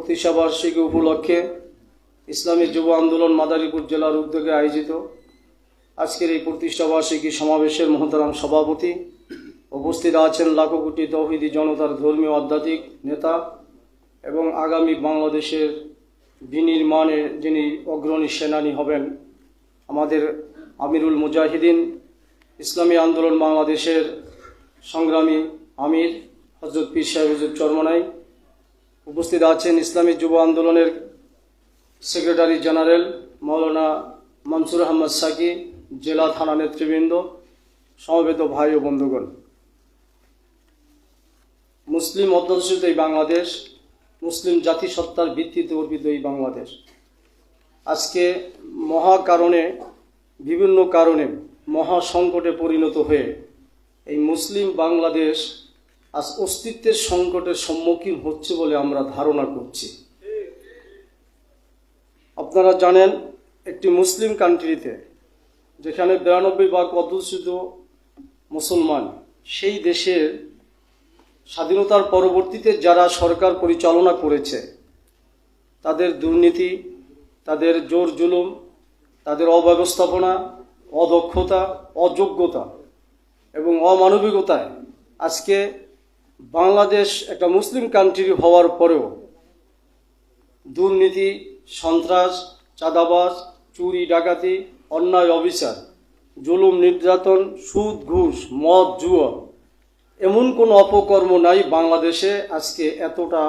প্রতিষ্ঠাবার্ষিকী উপলক্ষে ইসলামী যুব আন্দোলন মাদারীপুর জেলার উদ্যোগে আয়োজিত আজকের এই প্রতিষ্ঠাবার্ষিকী সমাবেশের মহতারাম সভাপতি, উপস্থিত আছেন লাখো কোটি তৌহিদি জনতার ধর্মীয় আধ্যাত্মিক নেতা এবং আগামী বাংলাদেশের বিনির্মাণে যিনি অগ্রণী সেনানী হবেন আমাদের আমিরুল মুজাহিদিন, ইসলামী আন্দোলন বাংলাদেশের সংগ্রামী আমির হযরত পীর সাহেব হুজুর চরমনাই। উপস্থিত আছেন ইসলামী যুব আন্দোলনের সেক্রেটারি জেনারেল মাওলানা মনসুর আহমদ সাকি, জেলা থানা নেতৃবৃন্দ, সমবেত ভাই ও বন্ধুগণ। মুসলিম অধ্যুষিত এই বাংলাদেশ, মুসলিম জাতিসত্তার ভিত্তিতে অর্পিত এই বাংলাদেশ আজকে বিভিন্ন কারণে মহা সংকটে পরিণত হয়ে এই মুসলিম বাংলাদেশ আজ অস্তিত্বের সংকটের সম্মুখীন হচ্ছে বলে আমরা ধারণা করছি। আপনারা জানেন, একটি মুসলিম কান্ট্রিতে যেখানে 92% অধ্যুষিত মুসলমান, সেই দেশের স্বাধীনতার পরবর্তীতে যারা সরকার পরিচালনা করেছে তাদের দুর্নীতি, তাদের জোর জুলুম, তাদের অব্যবস্থাপনা, অদক্ষতা, অযোগ্যতা এবং অমানবিকতায় আজকে বাংলাদেশ একটা মুসলিম কান্ট্রি হওয়ার পরেও দুর্নীতি, সন্ত্রাস, চাঁদাবাজ, চুরি ডাকাতি, অন্যায় অবিচার, জুলুম নির্যাতন, সুদ ঘুষ, মদ জুয়া, এমন কোনো অপকর্ম নাই বাংলাদেশে আজকে এতটা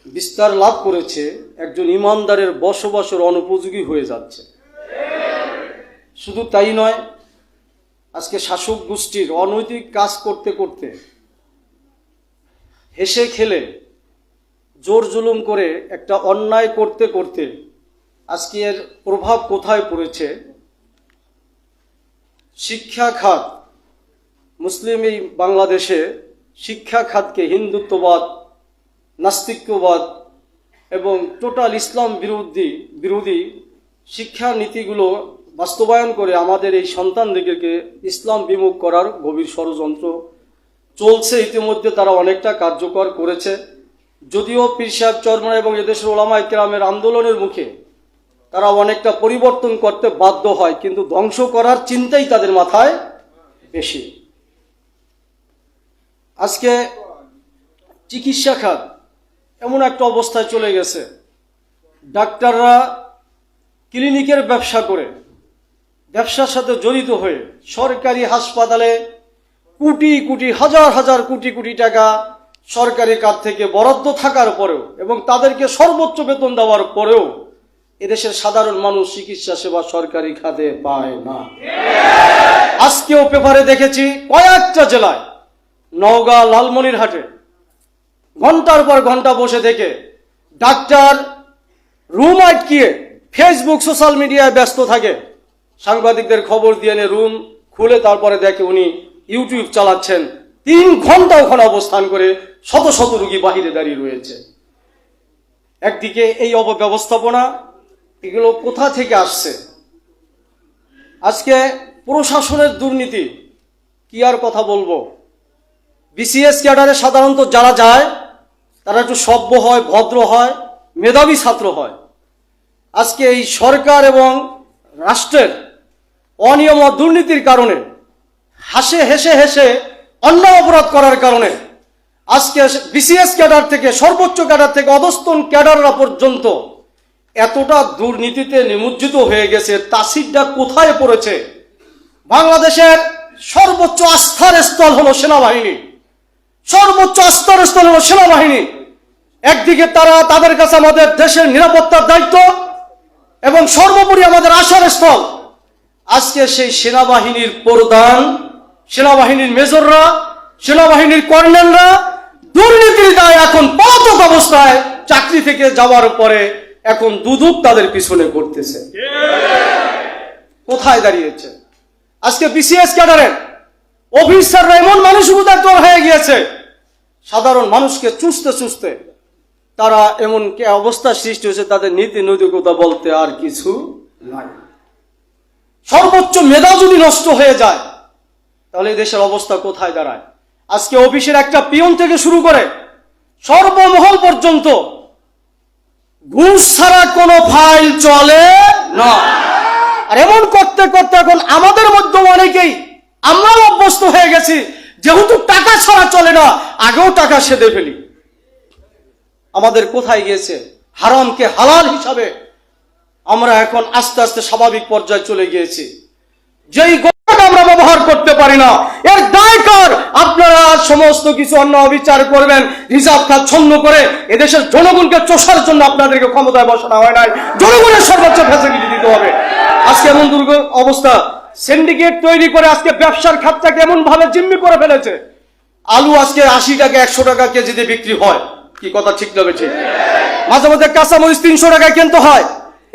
বিস্তার লাভ করেছে, একজন ইমানদারের বসবাসের অনুপযোগী হয়ে যাচ্ছে। শুধু তাই নয়, আজকে শাসক গোষ্ঠীর অনৈতিক কাজ করতে করতে, হেসে খেলে, জোর জুলুম করে একটা অন্যায় করতে করতে আজকে এর প্রভাব কোথায় পড়েছে? শিক্ষা খাত, মুসলিম এই বাংলাদেশে শিক্ষা খাতকে হিন্দুত্ববাদ, নাস্তিক্যবাদ এবং টোটাল ইসলাম বিরোধী শিক্ষা নীতিগুলো বাস্তবায়ন করে আমাদের এই সন্তানদেরকে ইসলাম বিমুখ করার গভীর ষড়যন্ত্র চলছে। ইতিমধ্যে তারা অনেকটা কার্যকর করেছে। যদিও পীর সাহেব চরমনাই এবং এদেশের ওলামায়ে কেরামের আন্দোলনের মুখে তারা অনেকটা পরিবর্তন করতে বাধ্য হয়, কিন্তু ধ্বংস করার চিন্তাই তাদের মাথায় বেশি। আজকে চিকিৎসা খাত এমন একটা অবস্থায় চলে গেছে, ডাক্তাররা ক্লিনিকের ব্যবসা করে, ব্যবসার সাথে জড়িত হয়ে সরকারি হাসপাতালে কোটি কোটি, হাজার হাজার কোটি কোটি টাকা সরকারি খাত থেকে বরাদ্দ থাকার পরেও এবং তাদেরকে সর্বোচ্চ বেতন দেওয়ার পরেও এদেশের সাধারণ মানুষ চিকিৎসা সেবা সরকারি খাতে পায় না। আজকেও পেপারে দেখেছি কয়েকটা জেলায়, নওগাঁ, লালমনিরহাটে ঘন্টার পর ঘন্টা বসে থেকে ডাক্তার রুম আটকিয়ে ফেসবুক, সোশ্যাল মিডিয়ায় ব্যস্ত থাকে। সাংবাদিকদের খবর দিয়ে এনে রুম খুলে তারপরে দেখে উনি ইউটিউব চালাচ্ছেন। 3 ঘন্টা ওখানে অবস্থান করে শত শত রোগী বাহিরে দাঁড়িয়ে রয়েছে। একদিকে এই অপব্যবস্থাপনা, এগুলো কোথা থেকে আসছে? আজকে প্রশাসনের দুর্নীতি কি আর কথা বলবো। বিসিএস ক্যাডারে সাধারণত যারা যায় তারা একটু সভ্য হয়, ভদ্র হয়, মেধাবী ছাত্র হয়। আজকে এই সরকার এবং রাষ্ট্রের অনিয়ম ও দুর্নীতির কারণে হেসে হেসে অন্যায় অপরাধ করার কারণে আজকে বিসিএস ক্যাডার থেকে, সর্বোচ্চ ক্যাডার থেকে অধস্তন ক্যাডাররা পর্যন্ত এতটা দুর্নীতিতে নিমজ্জিত হয়ে গেছে। তাসিরটা কোথায় পড়েছে? বাংলাদেশের সর্বোচ্চ আস্থার স্থল হলো সেনাবাহিনী, সর্বোচ্চ আস্থার স্থল হলো সেনাবাহিনী। একদিকে তাদের কাছে আমাদের দেশের নিরাপত্তার দায়িত্ব এবং সর্বোপরি আমাদের আশার স্থল। আজকে সেই সেনাবাহিনীর প্রধান, সেনাবাহিনীর মেজররা, সেনাবাহিনীর কর্নেলরা দুর্নীতির দায়ে এখন পলাতক অবস্থায়, চাকরি থেকে যাওয়ার পরে এখন দুদক তাদের পিছনে করতেছে। কোথায় দাঁড়িয়েছে? আজকে বিসিএস ক্যাডারের অফিসাররা এমন মানসিকতার হয়ে গিয়েছে, সাধারণ মানুষকে চুষতে তারা এমন অবস্থা সৃষ্টি হয়েছে, তাদের নীতি নৈতিকতা বলতে আর কিছু নাই। সর্বোচ্চ মেধা যদি নষ্ট হয়ে যায় তাহলে দেশের অবস্থা কোথায় দাঁড়ায়? আজকে অফিসের একটা পিয়ন থেকে শুরু করে সর্বমহল পর্যন্ত ঘুষ ছাড়া কোনো ফাইল চলে না। আর এমন করতে করতে এখন আমাদের মধ্যে অনেকেই আমরাও অভ্যস্ত হয়ে গেছি, যেহেতু টাকা ছাড়া চলে না, আগেও টাকা সেধে ফেলি। আমাদের কোথায় গিয়েছে? হারামকে হালাল হিসাবে আমরা এখন আস্তে আস্তে স্বাভাবিক পর্যায়ে চলে গিয়েছি। যেই গোটাটা আমরা ব্যবহার করতে পারি না, এর দায় কার? আপনারা সমস্ত কিছু অন্য অবিচার করবেন, রিজার্ভ খাত ছন্ন করে এদেশের জনগণকে চষার জন্য আপনাদেরকে ক্ষমতায় বসানো হয় নাই। জনগণের সর্বোচ্চ ফ্যাসিলিটি দিতে হবে। আজকে এমন দুর্গম অবস্থা, সিন্ডিকেট তৈরি করে আজকে ব্যবসার খাতটাকে এমন ভাবে জিম্মি করে ফেলেছে। আলু আজকে 80 টাকা 100 টাকা কেজিতে বিক্রি হয়, কি কথা ঠিক না ঠিক? মাঝে মাঝে কাঁচামরিচ 300 টাকায় কিনতে হয়।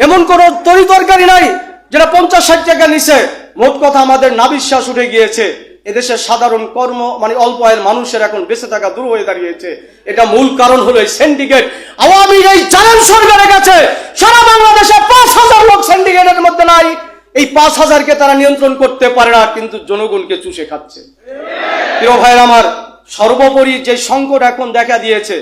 এমন কোন তরি তরকারি নাই যেটা 50-60 টাকা নিচে। মোট কথা আমাদের নাবিশ্বাস উঠে গিয়েছে। এদেশের সাধারণ অল্প আয়ের মানুষের এখন বেঁচে থাকা দূর হয়ে দাঁড়িয়েছে। এটা মূল কারণ হলো এই সিন্ডিকেট। আওয়ামী এই জালেম সরকারের কাছে সারা বাংলাদেশে 5000 লোক সিন্ডিকেটের মধ্যে নাই। এই 5000কে তারা নিয়ন্ত্রণ করতে পারে না, কিন্তু জনগণকে চুষে খাচ্ছে। প্রিয় ভাইয়ের আমার, সর্বোপরি যে সংকট এখন দেখা দিয়েছে,